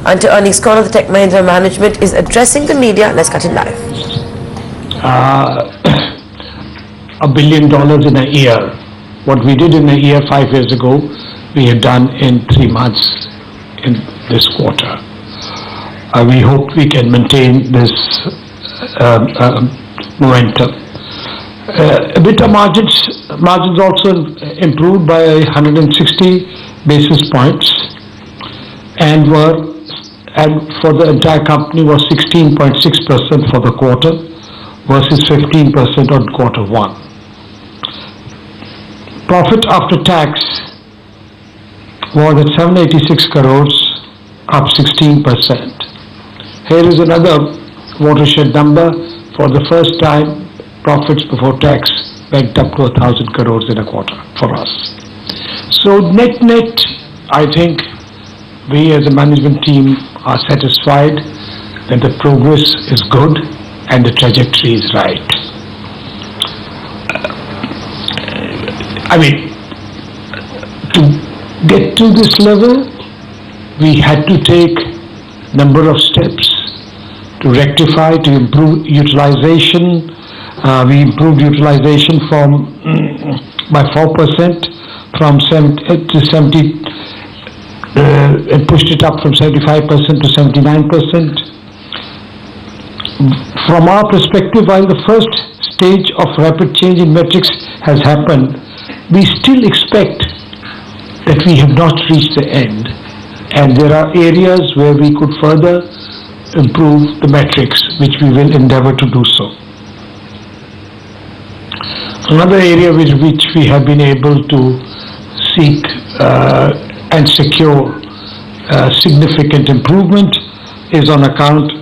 Until earnings call of the Tech Mahindra management is addressing the media. Let's cut it live. $1 billion in a year. What we did in a year 5 years ago, we have done in 3 months in this quarter. We hope we can maintain this momentum. EBITDA margins also improved by 160 basis points and for the entire company was 16.6% for the quarter versus 15% on quarter 1. Profit after tax was at 786 crores, up 16%. Here is another watershed number. For the first time, profits before tax went up to 1,000 crores in a quarter for us. So net, I think we as a management team are satisfied that the progress is good and the trajectory is right. To get to this level, we had to take number of steps to rectify, to improve utilization. We improved utilization by 4% from 70 and pushed it up from 75% to 79%. From our perspective, while the first stage of rapid change in metrics has happened, we still expect that we have not reached the end, and there are areas where we could further improve the metrics, which we will endeavor to do so. Another area with which we have been able to seek and secure significant improvement is on account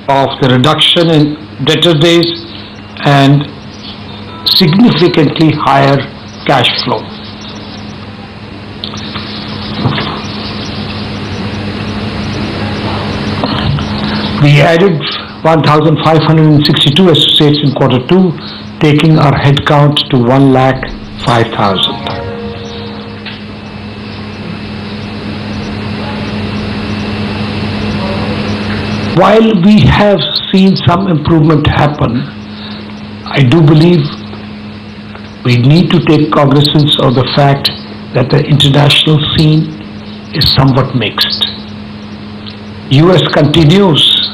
of the reduction in debtor days and significantly higher cash flow. We added 1,562 associates in quarter 2, taking our headcount to 1,05,000. While we have seen some improvement happen, I do believe we need to take cognizance of the fact that the international scene is somewhat mixed. US continues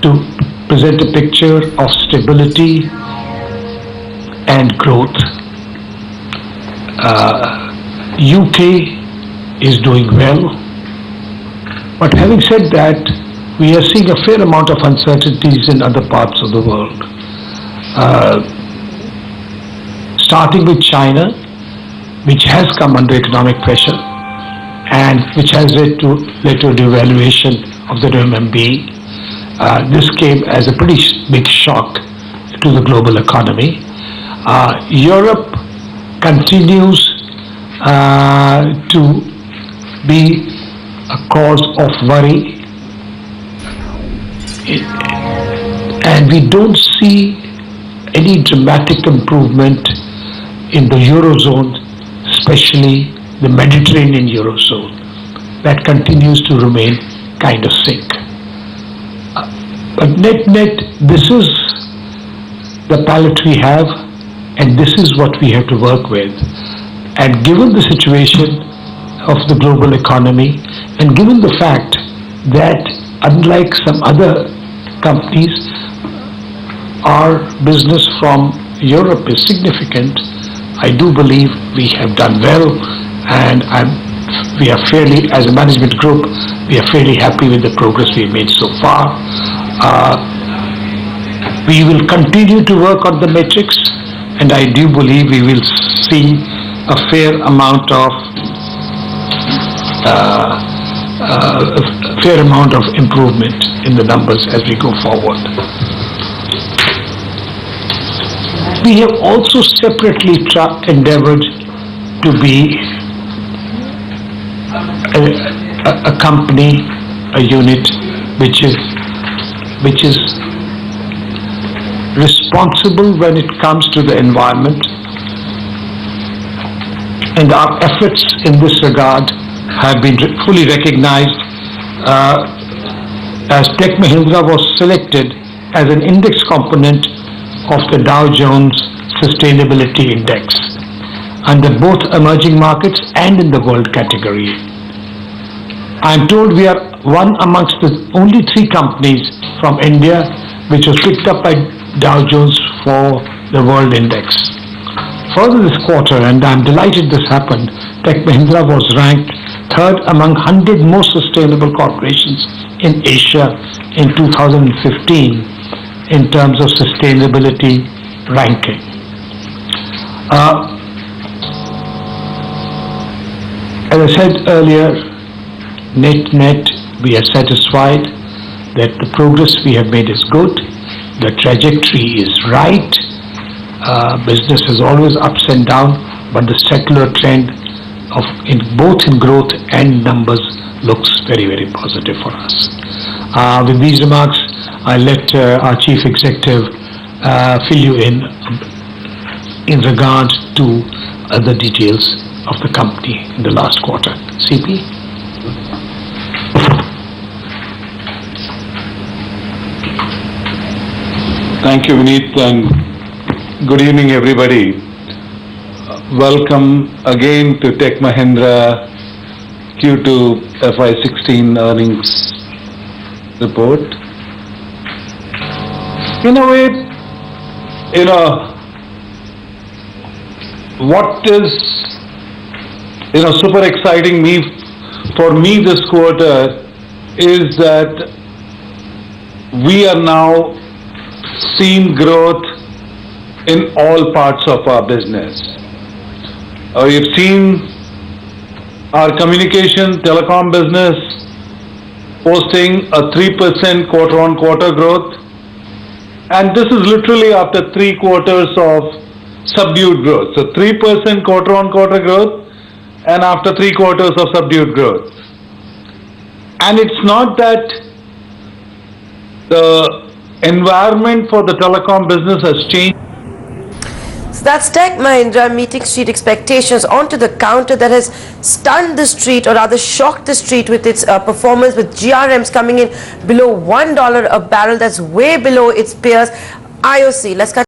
to present a picture of stability and growth. UK is doing well. But having said that, we are seeing a fair amount of uncertainties in other parts of the world. Starting with China, which has come under economic pressure and which has led to a devaluation of the renminbi. This came as a pretty big shock to the global economy. Europe continues to be a cause of worry, and we don't see any dramatic improvement in the Eurozone, especially the Mediterranean Eurozone. That continues to remain kind of sick. But net, this is the palette we have, and this is what we have to work with. And given the situation of the global economy, and given the fact that unlike some other companies, our business from Europe is significant, I do believe we have done well, and we are fairly, as a management group, we are fairly happy with the progress we have made so far. We will continue to work on the metrics, and I do believe we will see a fair amount of improvement in the numbers as we go forward. We have also separately endeavored to be a company, a unit which is responsible when it comes to the environment, and our efforts in this regard have been fully recognized as Tech Mahindra was selected as an index component of the Dow Jones Sustainability Index under both emerging markets and in the world category. I am told we are one amongst the only 3 companies from India which was picked up by Dow Jones for the world index. Further this quarter, and I am delighted this happened, Tech Mahindra was ranked 3rd among 100 most sustainable corporations in Asia in 2015 in terms of sustainability ranking. As I said earlier, net, we are satisfied that the progress we have made is good, the trajectory is right, business is always ups and downs, but the secular trend of both in growth and numbers looks very, very positive for us. With these remarks, I'll let our Chief Executive fill you in regard to other details of the company in the last quarter. CP? Thank you, Vineet, and good evening, everybody. Welcome again to Tech Mahindra Q2 FY16 earnings report. In a way, what is, super exciting for me this quarter is that we are now seeing growth in all parts of our business. We've seen our communication telecom business posting a 3% quarter-on-quarter growth, and this is literally after 3 quarters of subdued growth. So 3% quarter-on-quarter growth and after 3 quarters of subdued growth. And it's not that the environment for the telecom business has changed. So that's Tech Mahindra meeting street expectations onto the counter that has stunned the street, or rather shocked the street with its performance, with GRMs coming in below $1 a barrel. That's way below its peers. IOC, let's cut